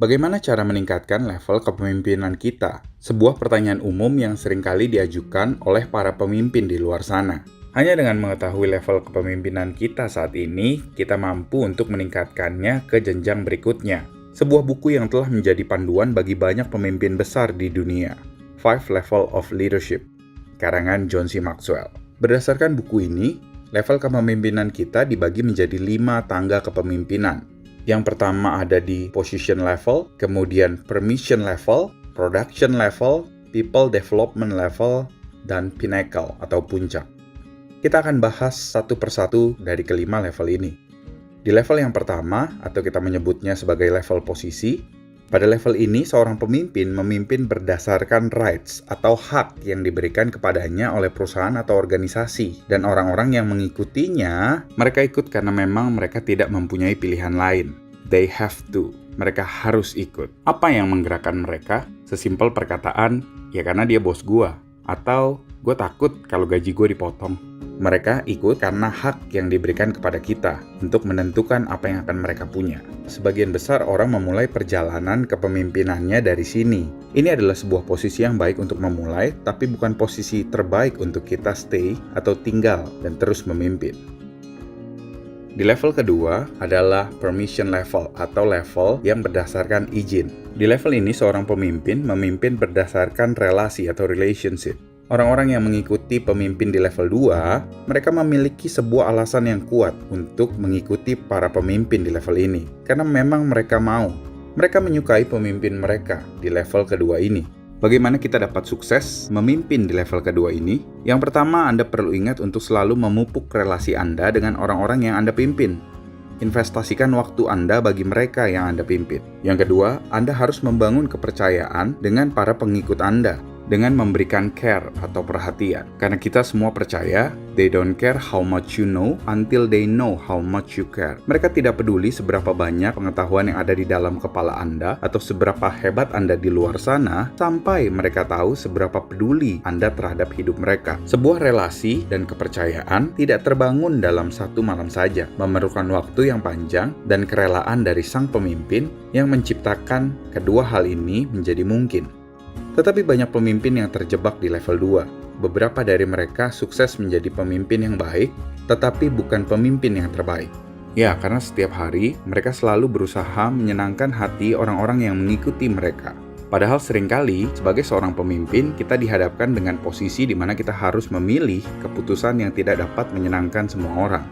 Bagaimana cara meningkatkan level kepemimpinan kita? Sebuah pertanyaan umum yang seringkali diajukan oleh para pemimpin di luar sana. Hanya dengan mengetahui level kepemimpinan kita saat ini, kita mampu untuk meningkatkannya ke jenjang berikutnya. Sebuah buku yang telah menjadi panduan bagi banyak pemimpin besar di dunia. 5 Level of Leadership, karangan John C. Maxwell. Berdasarkan buku ini, level kepemimpinan kita dibagi menjadi 5 tangga kepemimpinan. Yang pertama ada di position level, kemudian permission level, production level, people development level, dan pinnacle atau puncak. Kita akan bahas satu persatu dari kelima level ini. Di level yang pertama, atau kita menyebutnya sebagai level posisi, pada level ini seorang pemimpin memimpin berdasarkan rights atau hak yang diberikan kepadanya oleh perusahaan atau organisasi. Dan orang-orang yang mengikutinya, mereka ikut karena memang mereka tidak mempunyai pilihan lain. They have to. Mereka harus ikut. Apa yang menggerakkan mereka? Sesimpel perkataan, ya karena dia bos gua. Atau, gue takut kalau gaji gue dipotong. Mereka ikut karena hak yang diberikan kepada kita untuk menentukan apa yang akan mereka punya. Sebagian besar orang memulai perjalanan kepemimpinannya dari sini. Ini adalah sebuah posisi yang baik untuk memulai, tapi bukan posisi terbaik untuk kita stay atau tinggal dan terus memimpin. Di level kedua adalah permission level atau level yang berdasarkan izin. Di level ini seorang pemimpin memimpin berdasarkan relasi atau relationship. Orang-orang yang mengikuti pemimpin di level 2, mereka memiliki sebuah alasan yang kuat untuk mengikuti para pemimpin di level ini. Karena memang mereka mau. Mereka menyukai pemimpin mereka di level kedua ini. Bagaimana kita dapat sukses memimpin di level kedua ini? Yang pertama, Anda perlu ingat untuk selalu memupuk relasi Anda dengan orang-orang yang Anda pimpin. Investasikan waktu Anda bagi mereka yang Anda pimpin. Yang kedua, Anda harus membangun kepercayaan dengan para pengikut Anda dengan memberikan care atau perhatian. Karena kita semua percaya, they don't care how much you know until they know how much you care. Mereka tidak peduli seberapa banyak pengetahuan yang ada di dalam kepala Anda atau seberapa hebat Anda di luar sana, sampai mereka tahu seberapa peduli Anda terhadap hidup mereka. Sebuah relasi dan kepercayaan tidak terbangun dalam satu malam saja, memerlukan waktu yang panjang dan kerelaan dari sang pemimpin yang menciptakan kedua hal ini menjadi mungkin. Tetapi banyak pemimpin yang terjebak di level 2. Beberapa dari mereka sukses menjadi pemimpin yang baik, tetapi bukan pemimpin yang terbaik. Ya, karena setiap hari mereka selalu berusaha menyenangkan hati orang-orang yang mengikuti mereka. Padahal seringkali, sebagai seorang pemimpin, kita dihadapkan dengan posisi di mana kita harus memilih keputusan yang tidak dapat menyenangkan semua orang.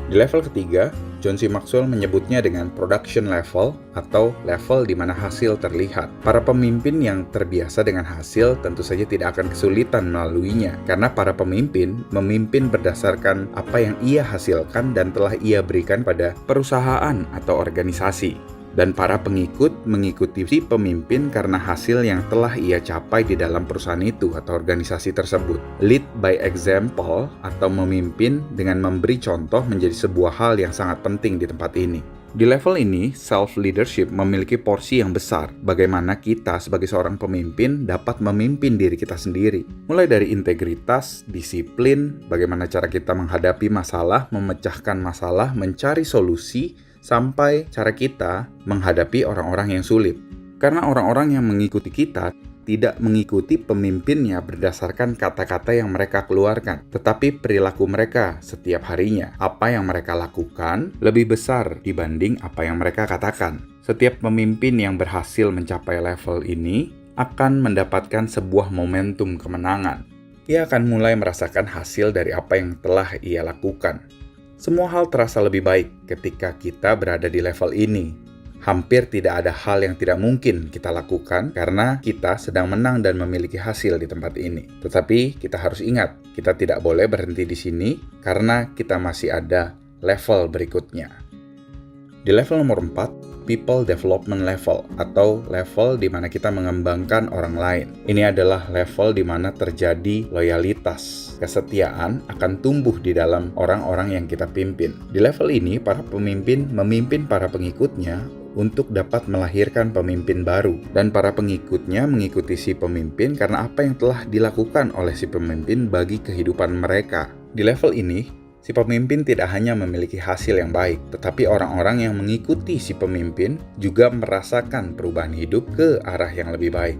Di level ketiga, John C. Maxwell menyebutnya dengan production level atau level di mana hasil terlihat. Para pemimpin yang terbiasa dengan hasil tentu saja tidak akan kesulitan melaluinya, karena para pemimpin memimpin berdasarkan apa yang ia hasilkan dan telah ia berikan pada perusahaan atau organisasi. Dan para pengikut mengikuti si pemimpin karena hasil yang telah ia capai di dalam perusahaan itu atau organisasi tersebut. Lead by example atau memimpin dengan memberi contoh menjadi sebuah hal yang sangat penting di tempat ini. Di level ini, self-leadership memiliki porsi yang besar bagaimana kita sebagai seorang pemimpin dapat memimpin diri kita sendiri. Mulai dari integritas, disiplin, bagaimana cara kita menghadapi masalah, memecahkan masalah, mencari solusi, sampai cara kita menghadapi orang-orang yang sulit. Karena orang-orang yang mengikuti kita tidak mengikuti pemimpinnya berdasarkan kata-kata yang mereka keluarkan, tetapi perilaku mereka setiap harinya. Apa yang mereka lakukan lebih besar dibanding apa yang mereka katakan. Setiap pemimpin yang berhasil mencapai level ini akan mendapatkan sebuah momentum kemenangan. Ia akan mulai merasakan hasil dari apa yang telah ia lakukan. Semua hal terasa lebih baik ketika kita berada di level ini. Hampir tidak ada hal yang tidak mungkin kita lakukan karena kita sedang menang dan memiliki hasil di tempat ini. Tetapi kita harus ingat, kita tidak boleh berhenti di sini karena kita masih ada level berikutnya. Di level nomor 4, People Development Level atau level di mana kita mengembangkan orang lain. Ini adalah level di mana terjadi loyalitas. Kesetiaan akan tumbuh di dalam orang-orang yang kita pimpin. Di level ini, para pemimpin memimpin para pengikutnya untuk dapat melahirkan pemimpin baru. Dan para pengikutnya mengikuti si pemimpin karena apa yang telah dilakukan oleh si pemimpin bagi kehidupan mereka. Di level ini, Si pemimpin tidak hanya memiliki hasil yang baik, tetapi orang-orang yang mengikuti si pemimpin juga merasakan perubahan hidup ke arah yang lebih baik.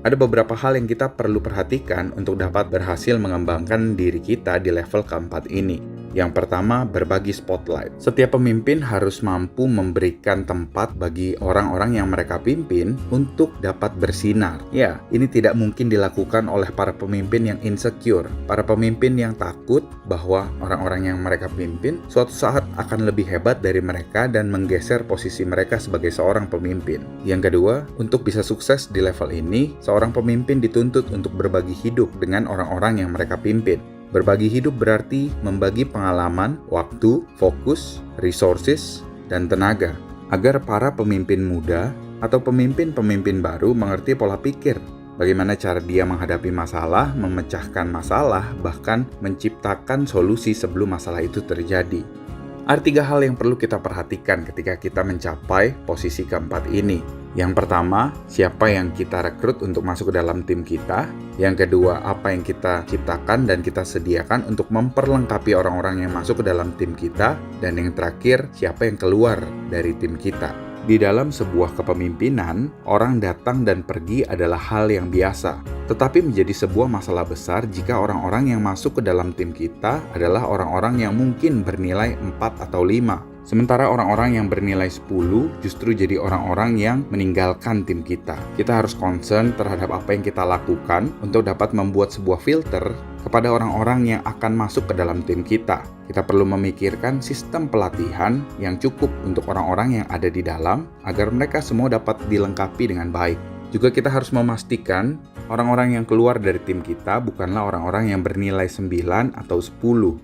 Ada beberapa hal yang kita perlu perhatikan untuk dapat berhasil mengembangkan diri kita di level keempat ini. Yang pertama, berbagi spotlight. Setiap pemimpin harus mampu memberikan tempat bagi orang-orang yang mereka pimpin untuk dapat bersinar. Ya, ini tidak mungkin dilakukan oleh para pemimpin yang insecure, para pemimpin yang takut bahwa orang-orang yang mereka pimpin suatu saat akan lebih hebat dari mereka dan menggeser posisi mereka sebagai seorang pemimpin. Yang kedua, untuk bisa sukses di level ini, seorang pemimpin dituntut untuk berbagi hidup dengan orang-orang yang mereka pimpin. Berbagi hidup berarti membagi pengalaman, waktu, fokus, resources, dan tenaga agar para pemimpin muda atau pemimpin-pemimpin baru mengerti pola pikir, bagaimana cara dia menghadapi masalah, memecahkan masalah, bahkan menciptakan solusi sebelum masalah itu terjadi. Ada 3 hal yang perlu kita perhatikan ketika kita mencapai posisi keempat ini. Yang pertama, siapa yang kita rekrut untuk masuk ke dalam tim kita. Yang kedua, apa yang kita ciptakan dan kita sediakan untuk memperlengkapi orang-orang yang masuk ke dalam tim kita. Dan yang terakhir, siapa yang keluar dari tim kita. Di dalam sebuah kepemimpinan, orang datang dan pergi adalah hal yang biasa. Tetapi menjadi sebuah masalah besar jika orang-orang yang masuk ke dalam tim kita adalah orang-orang yang mungkin bernilai 4 atau 5. Sementara orang-orang yang bernilai 10 justru jadi orang-orang yang meninggalkan tim kita. Kita harus concern terhadap apa yang kita lakukan untuk dapat membuat sebuah filter kepada orang-orang yang akan masuk ke dalam tim kita. Kita perlu memikirkan sistem pelatihan yang cukup untuk orang-orang yang ada di dalam agar mereka semua dapat dilengkapi dengan baik. Juga kita harus memastikan orang-orang yang keluar dari tim kita bukanlah orang-orang yang bernilai 9 atau 10.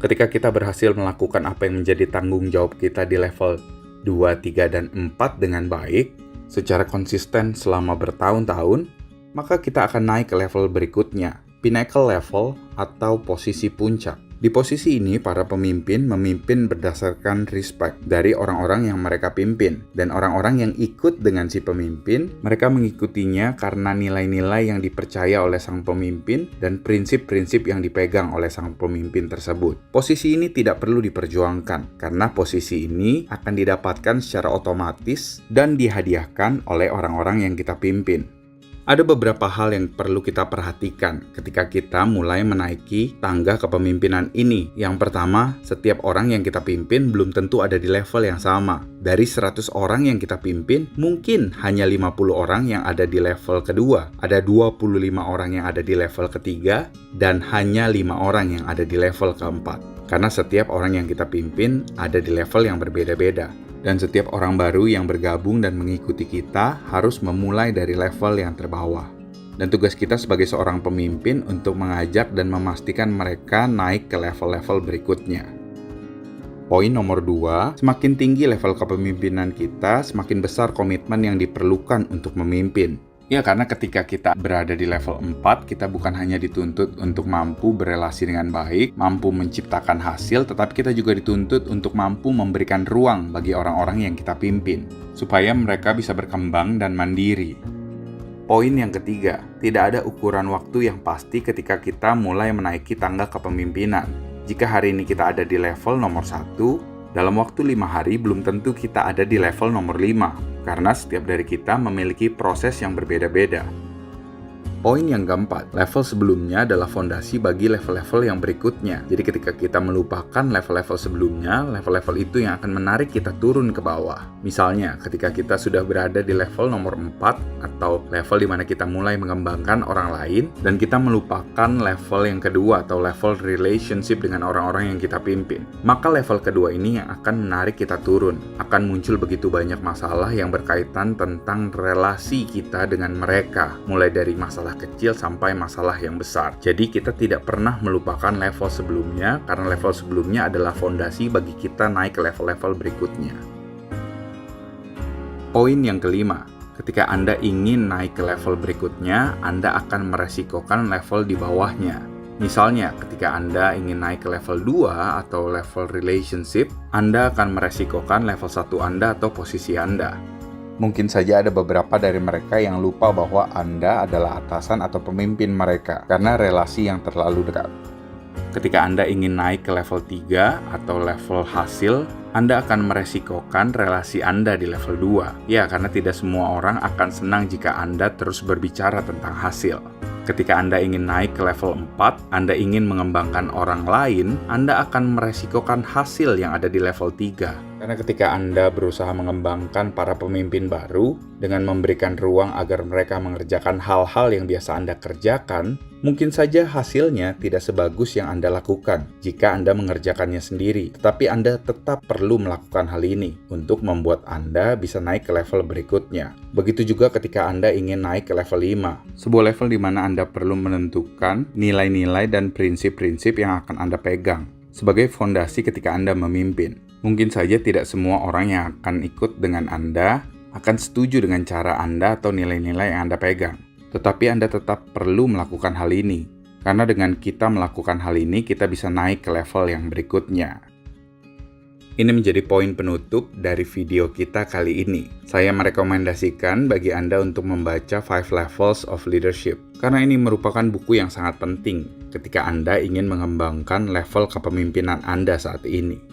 Ketika kita berhasil melakukan apa yang menjadi tanggung jawab kita di level 2, 3, dan 4 dengan baik, secara konsisten selama bertahun-tahun, maka kita akan naik ke level berikutnya, pinnacle level atau posisi puncak. Di posisi ini, para pemimpin memimpin berdasarkan respect dari orang-orang yang mereka pimpin. Dan orang-orang yang ikut dengan si pemimpin, mereka mengikutinya karena nilai-nilai yang dipercaya oleh sang pemimpin dan prinsip-prinsip yang dipegang oleh sang pemimpin tersebut. Posisi ini tidak perlu diperjuangkan, karena posisi ini akan didapatkan secara otomatis dan dihadiahkan oleh orang-orang yang kita pimpin. Ada beberapa hal yang perlu kita perhatikan ketika kita mulai menaiki tangga kepemimpinan ini. Yang pertama, setiap orang yang kita pimpin belum tentu ada di level yang sama. Dari 100 orang yang kita pimpin, mungkin hanya 50 orang yang ada di level kedua. Ada 25 orang yang ada di level ketiga, dan hanya 5 orang yang ada di level keempat. Karena setiap orang yang kita pimpin ada di level yang berbeda-beda. Dan setiap orang baru yang bergabung dan mengikuti kita harus memulai dari level yang terbawah. Dan tugas kita sebagai seorang pemimpin untuk mengajak dan memastikan mereka naik ke level-level berikutnya. Poin nomor 2, semakin tinggi level kepemimpinan kita, semakin besar komitmen yang diperlukan untuk memimpin. Ya, karena ketika kita berada di level 4, kita bukan hanya dituntut untuk mampu berelasi dengan baik, mampu menciptakan hasil, tetapi kita juga dituntut untuk mampu memberikan ruang bagi orang-orang yang kita pimpin, supaya mereka bisa berkembang dan mandiri. Poin yang ketiga, tidak ada ukuran waktu yang pasti ketika kita mulai menaiki tangga kepemimpinan. Jika hari ini kita ada di level nomor 1, dalam waktu 5 hari belum tentu kita ada di level nomor 5. Karena setiap dari kita memiliki proses yang berbeda-beda. Poin yang keempat, level sebelumnya adalah fondasi bagi level-level yang berikutnya. Jadi ketika kita melupakan level-level sebelumnya, level-level itu yang akan menarik kita turun ke bawah. Misalnya, ketika kita sudah berada di level nomor 4, atau level di mana kita mulai mengembangkan orang lain, dan kita melupakan level yang kedua atau level relationship dengan orang-orang yang kita pimpin. Maka level kedua ini yang akan menarik kita turun. Akan muncul begitu banyak masalah yang berkaitan tentang relasi kita dengan mereka. Mulai dari masalah kecil sampai masalah yang besar. Jadi kita tidak pernah melupakan level sebelumnya, karena level sebelumnya adalah fondasi bagi kita naik ke level-level berikutnya. Poin yang kelima, ketika Anda ingin naik ke level berikutnya, Anda akan meresikokan level di bawahnya. Misalnya, ketika Anda ingin naik ke level 2 atau level relationship, Anda akan meresikokan level 1 Anda atau posisi Anda. Mungkin saja ada beberapa dari mereka yang lupa bahwa Anda adalah atasan atau pemimpin mereka karena relasi yang terlalu dekat. Ketika Anda ingin naik ke level 3 atau level hasil, Anda akan meresikokan relasi Anda di level 2. Ya, karena tidak semua orang akan senang jika Anda terus berbicara tentang hasil. Ketika Anda ingin naik ke level 4, Anda ingin mengembangkan orang lain, Anda akan meresikokan hasil yang ada di level 3. Karena ketika Anda berusaha mengembangkan para pemimpin baru dengan memberikan ruang agar mereka mengerjakan hal-hal yang biasa Anda kerjakan, mungkin saja hasilnya tidak sebagus yang Anda lakukan jika Anda mengerjakannya sendiri. Tetapi Anda tetap perlu melakukan hal ini untuk membuat Anda bisa naik ke level berikutnya. Begitu juga ketika Anda ingin naik ke level 5. Sebuah level di mana Anda perlu menentukan nilai-nilai dan prinsip-prinsip yang akan Anda pegang sebagai fondasi ketika Anda memimpin. Mungkin saja tidak semua orang yang akan ikut dengan Anda akan setuju dengan cara Anda atau nilai-nilai yang Anda pegang. Tetapi Anda tetap perlu melakukan hal ini. Karena dengan kita melakukan hal ini, kita bisa naik ke level yang berikutnya. Ini menjadi poin penutup dari video kita kali ini. Saya merekomendasikan bagi Anda untuk membaca 5 Levels of Leadership. Karena ini merupakan buku yang sangat penting ketika Anda ingin mengembangkan level kepemimpinan Anda saat ini.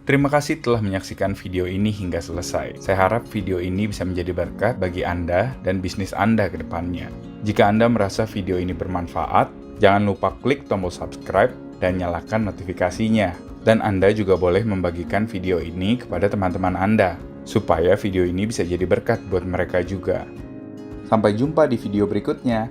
Terima kasih telah menyaksikan video ini hingga selesai. Saya harap video ini bisa menjadi berkat bagi Anda dan bisnis Anda ke depannya. Jika Anda merasa video ini bermanfaat, jangan lupa klik tombol subscribe dan nyalakan notifikasinya. Dan Anda juga boleh membagikan video ini kepada teman-teman Anda, supaya video ini bisa jadi berkat buat mereka juga. Sampai jumpa di video berikutnya.